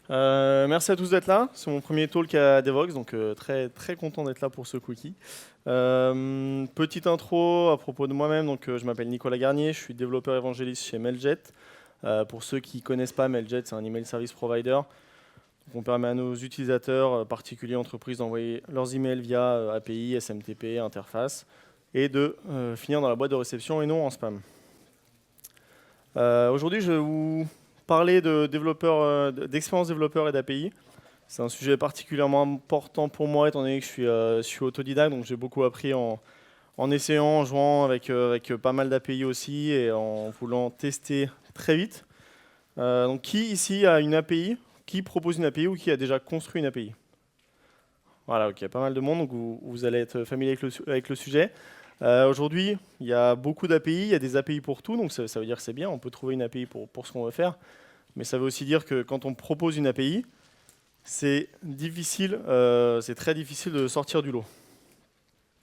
Merci à tous d'être là. C'est mon premier talk à Devox, donc très, très content d'être là pour ce quickie. Petite intro à propos de moi-même. Donc, je m'appelle Nicolas Garnier, je suis développeur évangéliste chez Mailjet. Pour ceux qui ne connaissent pas, Mailjet, c'est un email service provider. Donc, on permet à nos utilisateurs, particuliers entreprises, d'envoyer leurs emails via API, SMTP, interface, et de finir dans la boîte de réception et non en spam. Aujourd'hui, je vais vous parler de d'expérience développeur et d'API. C'est un sujet particulièrement important pour moi, étant donné que je suis autodidacte, donc j'ai beaucoup appris en essayant, en jouant avec pas mal d'API aussi, et en voulant tester très vite. Donc qui ici a une API? Qui propose une API ou qui a déjà construit une API? Voilà, ok, pas mal de monde, donc vous allez être familier avec le sujet. Aujourd'hui, il y a beaucoup d'API, il y a des API pour tout, donc ça veut dire que c'est bien, on peut trouver une API pour ce qu'on veut faire. Mais ça veut aussi dire que quand on propose une API, c'est difficile, c'est très difficile de sortir du lot.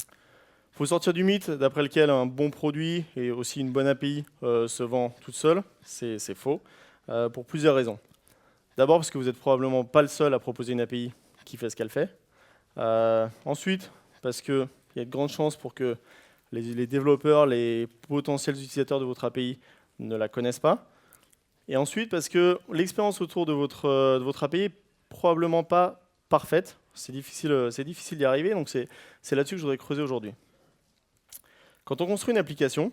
Il faut sortir du mythe d'après lequel un bon produit et aussi une bonne API se vend toute seule. C'est faux, pour plusieurs raisons. D'abord parce que vous n'êtes probablement pas le seul à proposer une API qui fait ce qu'elle fait. Ensuite, parce qu'il y a de grandes chances pour que les développeurs, les potentiels utilisateurs de votre API ne la connaissent pas. Et ensuite, parce que l'expérience autour de votre API est probablement pas parfaite. C'est difficile d'y arriver, donc c'est là-dessus que je voudrais creuser aujourd'hui. Quand on construit une application,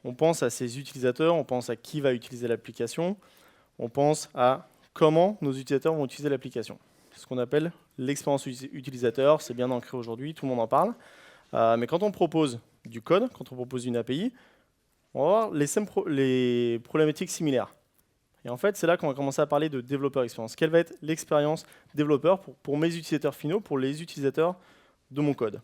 on pense à ses utilisateurs, on pense à qui va utiliser l'application, on pense à comment nos utilisateurs vont utiliser l'application. C'est ce qu'on appelle l'expérience utilisateur, c'est bien ancré aujourd'hui, tout le monde en parle. Mais quand on propose du code, quand on propose une API, on va avoir les problématiques similaires. Et en fait, c'est là qu'on va commencer à parler de développeur expérience. Quelle va être l'expérience développeur pour mes utilisateurs finaux, pour les utilisateurs de mon code?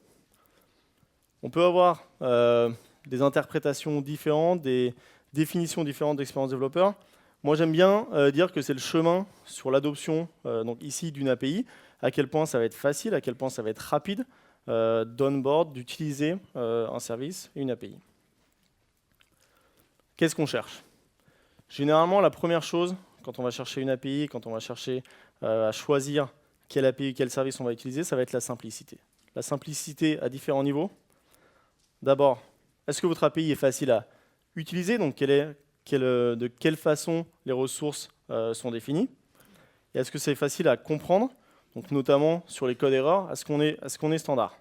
On peut avoir des interprétations différentes, des définitions différentes d'expérience développeur. Moi, j'aime bien dire que c'est le chemin sur l'adoption, donc ici, d'une API, à quel point ça va être facile, à quel point ça va être rapide d'onboard, d'utiliser un service et une API. Qu'est-ce qu'on cherche? Généralement, la première chose, quand on va chercher une API, quand on va chercher à choisir quelle API, quel service on va utiliser, ça va être la simplicité. La simplicité à différents niveaux. D'abord, est-ce que votre API est facile à utiliser? Donc, de quelle façon les ressources sont définies? Et est-ce que c'est facile à comprendre? Donc, notamment sur les codes erreurs, est-ce qu'on est standard?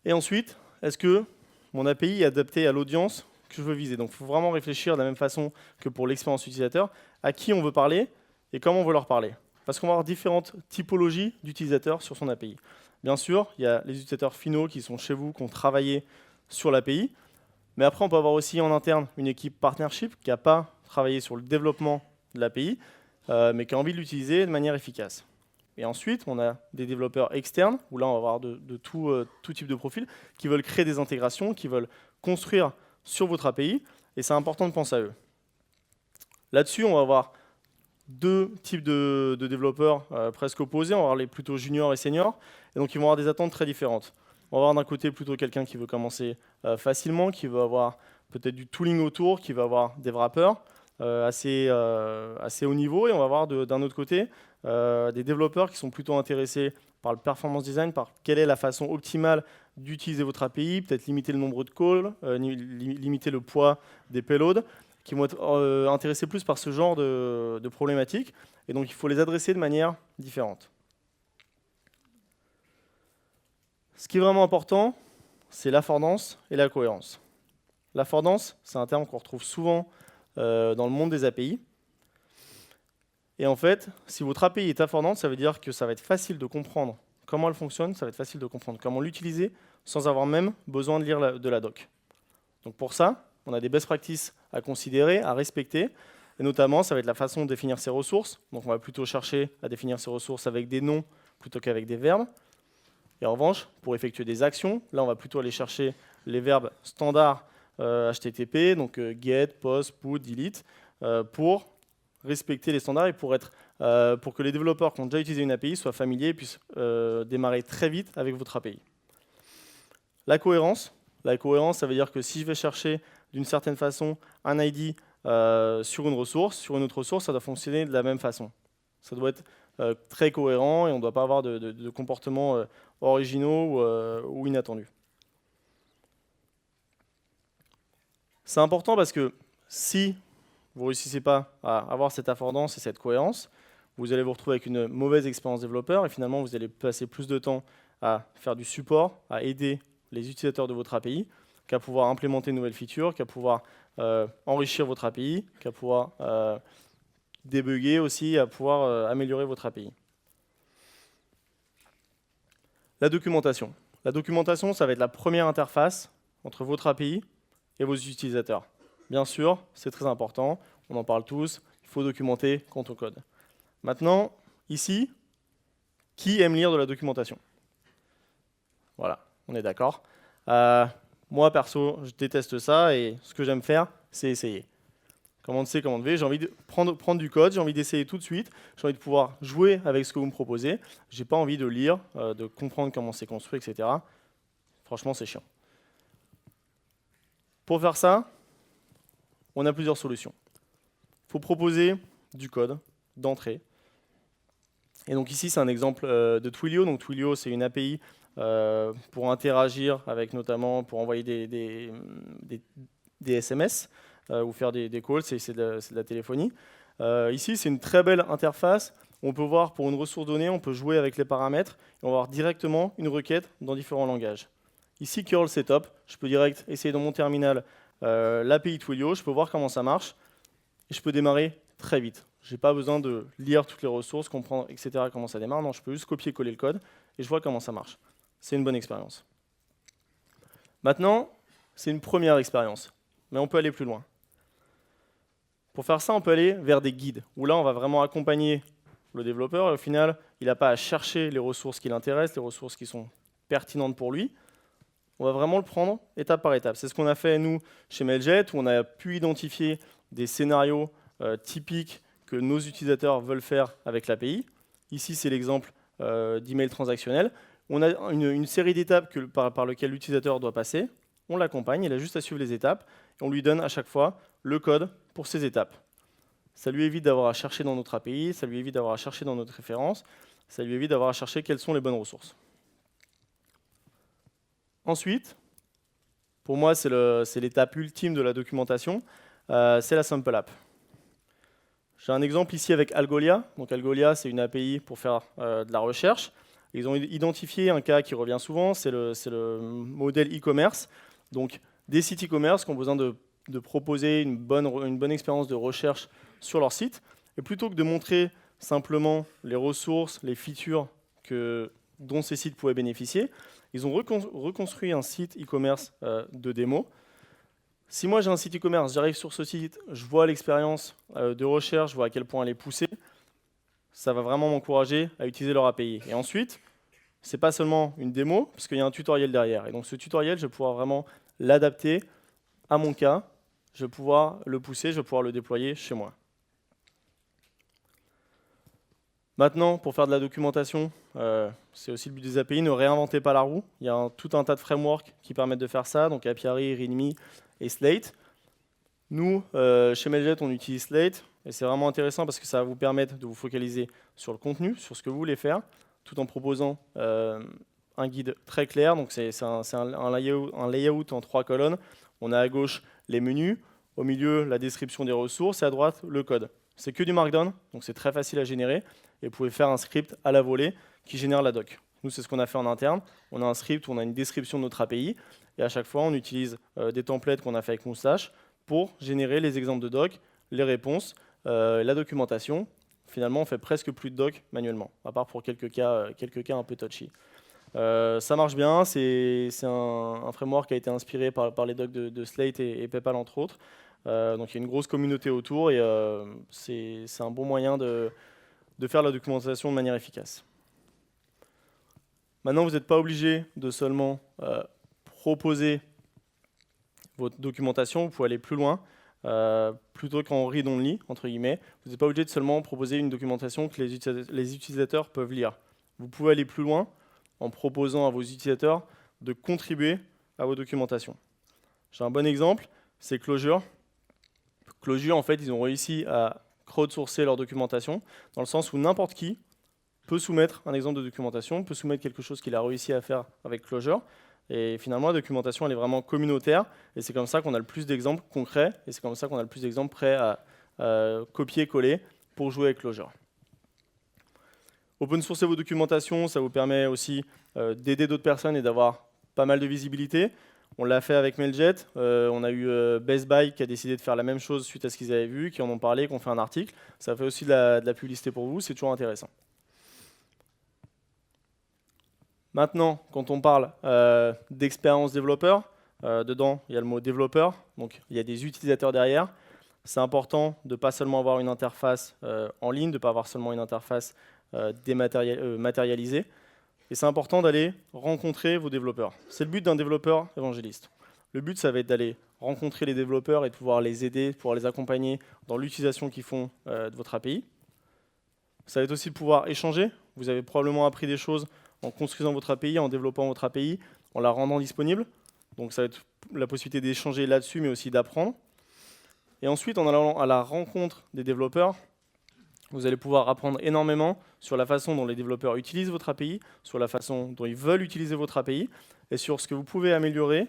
Et ensuite, est-ce que mon API est adapté à l'audience que je veux viser? Donc, il faut vraiment réfléchir de la même façon que pour l'expérience utilisateur, à qui on veut parler et comment on veut leur parler. Parce qu'on va avoir différentes typologies d'utilisateurs sur son API. Bien sûr, il y a les utilisateurs finaux qui sont chez vous, qui ont travaillé sur l'API. Mais après, on peut avoir aussi en interne une équipe partnership qui n'a pas travaillé sur le développement de l'API, mais qui a envie de l'utiliser de manière efficace. Et ensuite, on a des développeurs externes, où là, on va avoir de tout type de profil, qui veulent créer des intégrations, qui veulent construire sur votre API, et c'est important de penser à eux. Là-dessus, on va avoir deux types de développeurs presque opposés. On va avoir les plutôt juniors et seniors, et donc ils vont avoir des attentes très différentes. On va avoir d'un côté plutôt quelqu'un qui veut commencer facilement, qui veut avoir peut-être du tooling autour, qui va avoir des wrappers assez haut niveau, et on va avoir d'un autre côté des développeurs qui sont plutôt intéressés par le performance design, par quelle est la façon optimale d'utiliser votre API, peut-être limiter le nombre de calls, limiter le poids des payloads, qui vont être intéressés plus par ce genre de problématiques. Et donc, il faut les adresser de manière différente. Ce qui est vraiment important, c'est l'affordance et la cohérence. L'affordance, c'est un terme qu'on retrouve souvent dans le monde des API. Et en fait, si votre API est affordante, ça veut dire que ça va être facile de comprendre comment elle fonctionne, ça va être facile de comprendre comment l'utiliser sans avoir même besoin de lire de la doc. Donc pour ça, on a des best practices à considérer, à respecter. Et notamment, ça va être la façon de définir ses ressources. Donc on va plutôt chercher à définir ses ressources avec des noms plutôt qu'avec des verbes. Et en revanche, pour effectuer des actions, là on va plutôt aller chercher les verbes standards HTTP, donc get, post, put, delete, pour respecter les standards et pour que les développeurs qui ont déjà utilisé une API soient familiers et puissent démarrer très vite avec votre API. La cohérence, ça veut dire que si je vais chercher d'une certaine façon un ID sur une ressource. Sur une autre ressource, ça doit fonctionner de la même façon. Ça doit être très cohérent et on ne doit pas avoir de comportements originaux ou inattendus. C'est important parce que si vous ne réussissez pas à avoir cette affordance et cette cohérence, vous allez vous retrouver avec une mauvaise expérience développeur et finalement vous allez passer plus de temps à faire du support, à aider les utilisateurs de votre API, qu'à pouvoir implémenter de nouvelles features, qu'à pouvoir enrichir votre API, qu'à pouvoir débugger aussi, à pouvoir améliorer votre API. La documentation. La documentation, ça va être la première interface entre votre API et vos utilisateurs. Bien sûr, c'est très important, on en parle tous, il faut documenter quand on code. Maintenant, ici, qui aime lire de la documentation? Voilà, on est d'accord. Moi, perso, je déteste ça et ce que j'aime faire, c'est essayer. Commande C, commande V, j'ai envie de prendre du code, j'ai envie d'essayer tout de suite, j'ai envie de pouvoir jouer avec ce que vous me proposez, j'ai pas envie de lire, de comprendre comment c'est construit, etc. Franchement, c'est chiant. Pour faire ça, on a plusieurs solutions. Il faut proposer du code d'entrée. Et donc ici, c'est un exemple de Twilio. Donc Twilio, c'est une API pour interagir avec, notamment pour envoyer des SMS ou faire des calls, c'est de la téléphonie. Ici, c'est une très belle interface. On peut voir pour une ressource donnée, on peut jouer avec les paramètres et on va voir directement une requête dans différents langages. Ici, curl setup, je peux direct essayer dans mon terminal l'API Twilio, je peux voir comment ça marche et je peux démarrer très vite. Je n'ai pas besoin de lire toutes les ressources, comprendre, etc. comment ça démarre. Non, je peux juste copier-coller le code et je vois comment ça marche. C'est une bonne expérience. Maintenant, c'est une première expérience, mais on peut aller plus loin. Pour faire ça, on peut aller vers des guides, où là, on va vraiment accompagner le développeur et au final, il n'a pas à chercher les ressources qui l'intéressent, les ressources qui sont pertinentes pour lui. On va vraiment le prendre étape par étape. C'est ce qu'on a fait, nous, chez Mailjet, où on a pu identifier des scénarios typiques que nos utilisateurs veulent faire avec l'API. Ici, c'est l'exemple d'email transactionnel. On a une série d'étapes par lesquelles l'utilisateur doit passer. On l'accompagne, il a juste à suivre les étapes et on lui donne à chaque fois le code pour ces étapes. Ça lui évite d'avoir à chercher dans notre API, ça lui évite d'avoir à chercher dans notre référence, ça lui évite d'avoir à chercher quelles sont les bonnes ressources. Ensuite, pour moi, c'est l'étape ultime de la documentation, c'est la sample app. J'ai un exemple ici avec Algolia. Donc Algolia, c'est une API pour faire de la recherche. Ils ont identifié un cas qui revient souvent, c'est le modèle e-commerce. Donc des sites e-commerce qui ont besoin de proposer une bonne expérience de recherche sur leur site. Et plutôt que de montrer simplement les ressources, les features dont ces sites pouvaient bénéficier, ils ont reconstruit un site e-commerce de démo. Si moi j'ai un site e-commerce, j'arrive sur ce site, je vois l'expérience de recherche, je vois à quel point elle est poussée, ça va vraiment m'encourager à utiliser leur API. Et ensuite, ce n'est pas seulement une démo, puisqu'il y a un tutoriel derrière. Et donc ce tutoriel, je vais pouvoir vraiment l'adapter à mon cas, je vais pouvoir le pousser, je vais pouvoir le déployer chez moi. Maintenant, pour faire de la documentation, c'est aussi le but des API, ne réinventez pas la roue. Il y a tout un tas de frameworks qui permettent de faire ça, donc Apiary, README et Slate. Nous, chez Mailjet, on utilise Slate, et c'est vraiment intéressant parce que ça va vous permettre de vous focaliser sur le contenu, sur ce que vous voulez faire, tout en proposant un guide très clair. Donc c'est un layout en 3 colonnes. On a à gauche les menus, au milieu la description des ressources, et à droite le code. C'est que du Markdown, donc c'est très facile à générer, et vous pouvez faire un script à la volée qui génère la doc. Nous, c'est ce qu'on a fait en interne. On a un script où on a une description de notre API, et à chaque fois, on utilise des templates qu'on a fait avec Moustache pour générer les exemples de doc, les réponses, la documentation. Finalement, on fait presque plus de doc manuellement, à part pour quelques cas un peu touchy. Ça marche bien, c'est un framework qui a été inspiré par les docs de Slate et PayPal, entre autres. Donc il y a une grosse communauté autour et c'est un bon moyen de faire la documentation de manière efficace. Maintenant, vous n'êtes pas obligé de seulement proposer votre documentation, vous pouvez aller plus loin. Plutôt qu'en read-only, entre guillemets, vous n'êtes pas obligé de seulement proposer une documentation que les utilisateurs peuvent lire. Vous pouvez aller plus loin en proposant à vos utilisateurs de contribuer à vos documentations. J'ai un bon exemple, c'est Clojure. Clojure, en fait, ils ont réussi à crowdsourcer leur documentation, dans le sens où n'importe qui peut soumettre un exemple de documentation, peut soumettre quelque chose qu'il a réussi à faire avec Clojure. Et finalement, la documentation, elle est vraiment communautaire. Et c'est comme ça qu'on a le plus d'exemples concrets. Et c'est comme ça qu'on a le plus d'exemples prêts à copier-coller pour jouer avec Clojure. Open sourcer vos documentations, ça vous permet aussi d'aider d'autres personnes et d'avoir pas mal de visibilité. On l'a fait avec Mailjet. On a eu Best Buy qui a décidé de faire la même chose suite à ce qu'ils avaient vu, qui en ont parlé, qui ont fait un article. Ça fait aussi de la publicité pour vous. C'est toujours intéressant. Maintenant, quand on parle d'expérience développeur, dedans, il y a le mot développeur, donc il y a des utilisateurs derrière. C'est important de ne pas seulement avoir une interface en ligne, de ne pas avoir seulement une interface matérialisée. Et c'est important d'aller rencontrer vos développeurs. C'est le but d'un développeur évangéliste. Le but, ça va être d'aller rencontrer les développeurs et de pouvoir les aider, de pouvoir les accompagner dans l'utilisation qu'ils font de votre API. Ça va être aussi de pouvoir échanger. Vous avez probablement appris des choses en construisant votre API, en développant votre API, en la rendant disponible. Donc ça va être la possibilité d'échanger là-dessus, mais aussi d'apprendre. Et ensuite, en allant à la rencontre des développeurs, vous allez pouvoir apprendre énormément sur la façon dont les développeurs utilisent votre API, sur la façon dont ils veulent utiliser votre API, et sur ce que vous pouvez améliorer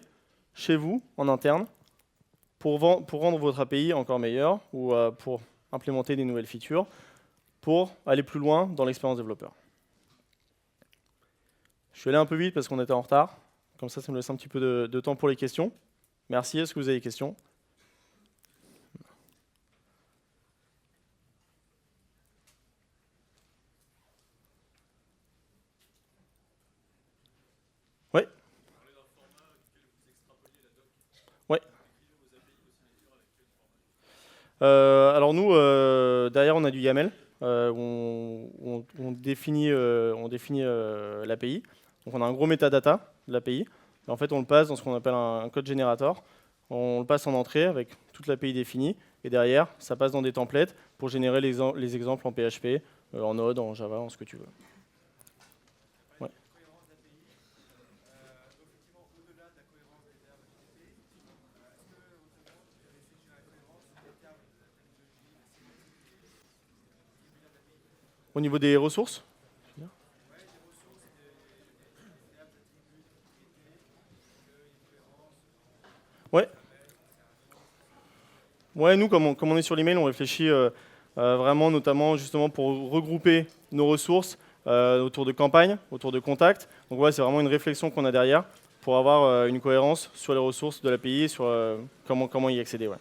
chez vous, en interne, pour rendre votre API encore meilleure, ou pour implémenter des nouvelles features, pour aller plus loin dans l'expérience développeur. Je suis allé un peu vite parce qu'on était en retard. Comme ça me laisse un petit peu de temps pour les questions. Merci. Est-ce que vous avez des questions? Oui. Ouais. Alors nous, derrière, on a du YAML. On définit l'API. Donc on a un gros metadata de l'API. En fait, on le passe dans ce qu'on appelle un code générateur. On le passe en entrée avec toute l'API définie. Et derrière, ça passe dans des templates pour générer les exemples en PHP, en Node, en Java, en ce que tu veux. Ouais. Au niveau des ressources? Ouais. Ouais, nous, comme on est sur l'email, on réfléchit vraiment notamment justement pour regrouper nos ressources autour de campagnes, autour de contacts. Donc ouais, c'est vraiment une réflexion qu'on a derrière pour avoir une cohérence sur les ressources de l'API, sur comment y accéder. Ouais.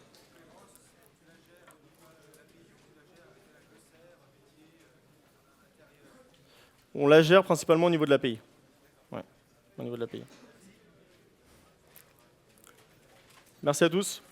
On la gère principalement au niveau de l'API. Ouais, au niveau de l'API. Merci à tous.